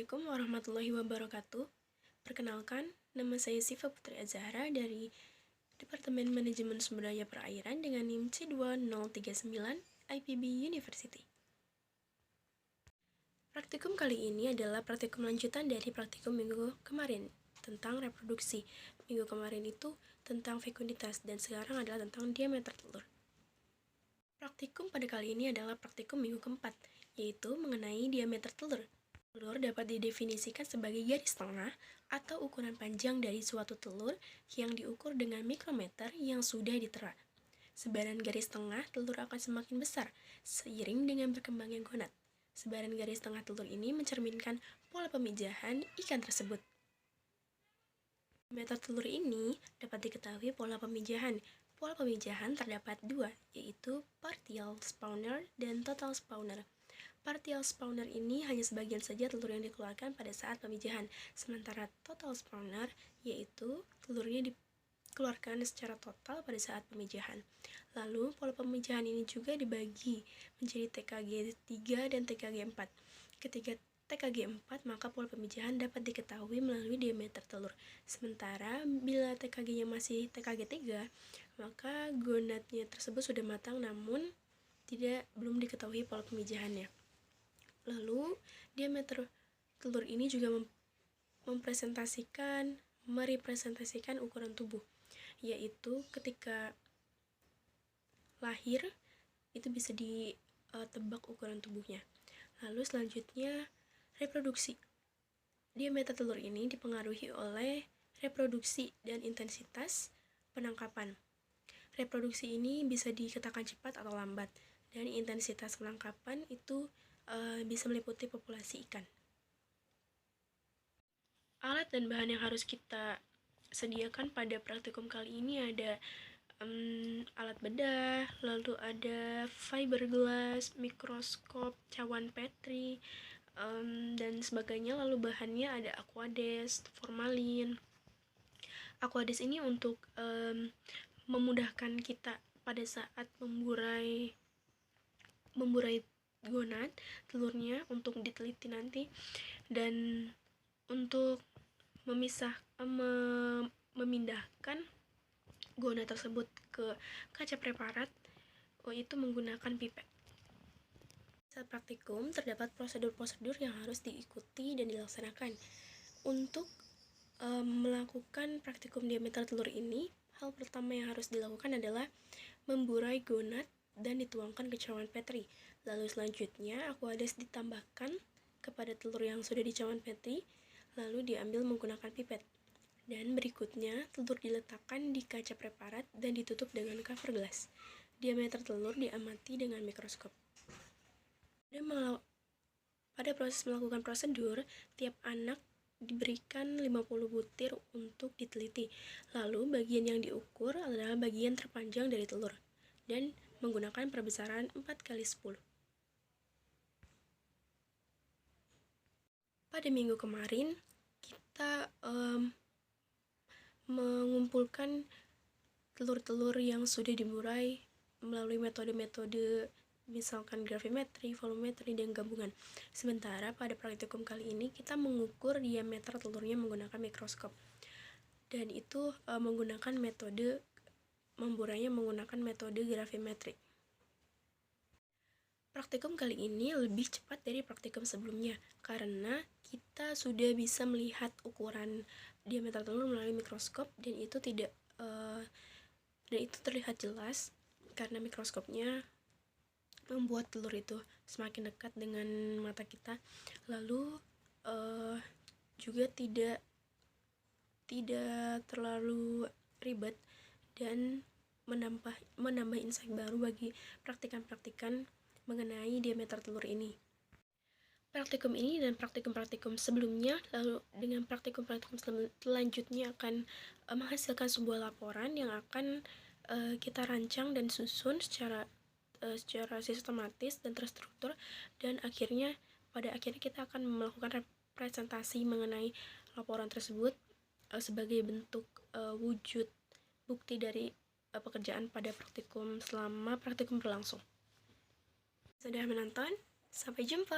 Assalamualaikum warahmatullahi wabarakatuh. Perkenalkan, nama saya Siva Putri Azahra dari Departemen Manajemen Sumber Daya Perairan dengan NIM C2039 IPB University. Praktikum kali ini adalah praktikum lanjutan dari praktikum minggu kemarin tentang reproduksi. Minggu kemarin itu tentang fekunditas dan sekarang adalah tentang diameter telur. Praktikum pada kali ini adalah praktikum minggu keempat, yaitu mengenai diameter telur. Telur dapat didefinisikan sebagai garis tengah atau ukuran panjang dari suatu telur yang diukur dengan mikrometer yang sudah ditera. Sebaran garis tengah telur akan semakin besar seiring dengan berkembangnya gonad. Sebaran garis tengah telur ini mencerminkan pola pemijahan ikan tersebut. Diameter telur ini dapat diketahui pola pemijahan. Pola pemijahan terdapat dua, yaitu partial spawner dan total spawner. Partial spawner ini hanya sebagian saja telur yang dikeluarkan pada saat pemijahan, sementara total spawner yaitu telurnya dikeluarkan secara total pada saat pemijahan. Lalu pola pemijahan ini juga dibagi menjadi TKG 3 dan TKG 4. Ketika TKG 4 maka pola pemijahan dapat diketahui melalui diameter telur. Sementara bila TKG-nya masih TKG 3, maka gonadnya tersebut sudah matang namun belum diketahui pola pemijahannya. Lalu, diameter telur ini juga merepresentasikan ukuran tubuh, yaitu ketika lahir itu bisa ditebak ukuran tubuhnya. Lalu selanjutnya, reproduksi. Diameter telur ini dipengaruhi oleh reproduksi dan intensitas penangkapan. Reproduksi ini bisa dikatakan cepat atau lambat, dan intensitas penangkapan itu bisa meliputi populasi ikan. Alat dan bahan yang harus kita sediakan pada praktikum kali ini ada alat bedah, lalu ada fiberglass, mikroskop, cawan Petri, dan sebagainya. Lalu bahannya ada aquades, formalin. Aquades ini untuk memudahkan kita pada saat memburai gonad telurnya untuk diteliti nanti, dan untuk memindahkan gonad tersebut ke kaca preparat itu menggunakan pipet. Saat praktikum terdapat prosedur-prosedur yang harus diikuti dan dilaksanakan. Untuk melakukan praktikum diameter telur ini, hal pertama yang harus dilakukan adalah memburai gonad dan dituangkan ke cawan Petri. Lalu selanjutnya aquades ditambahkan kepada telur yang sudah di cawan Petri, lalu diambil menggunakan pipet. Dan berikutnya telur diletakkan di kaca preparat dan ditutup dengan cover glass. Diameter telur diamati dengan mikroskop. Pada proses melakukan prosedur, tiap anak diberikan 50 butir untuk diteliti. Lalu bagian yang diukur adalah bagian terpanjang dari telur dan menggunakan perbesaran 4x10. Pada minggu kemarin, kita mengumpulkan telur-telur yang sudah diburai melalui metode-metode misalkan gravimetri, volumetri, dan gabungan. Sementara pada praktikum kali ini kita mengukur diameter telurnya menggunakan mikroskop, dan itu menggunakan metode memburainya menggunakan metode gravimetri. Praktikum kali ini lebih cepat dari praktikum sebelumnya karena kita sudah bisa melihat ukuran diameter telur melalui mikroskop, dan itu terlihat jelas karena mikroskopnya membuat telur itu semakin dekat dengan mata kita. Lalu juga tidak terlalu ribet dan menambah insight baru bagi praktikan-praktikan mengenai diameter telur ini. Praktikum ini dan praktikum-praktikum sebelumnya, lalu dengan praktikum-praktikum selanjutnya akan menghasilkan sebuah laporan yang akan kita rancang dan susun secara sistematis dan terstruktur, dan pada akhirnya kita akan melakukan presentasi mengenai laporan tersebut sebagai bentuk wujud bukti dari pekerjaan pada praktikum selama praktikum berlangsung. Sudah menonton, sampai jumpa.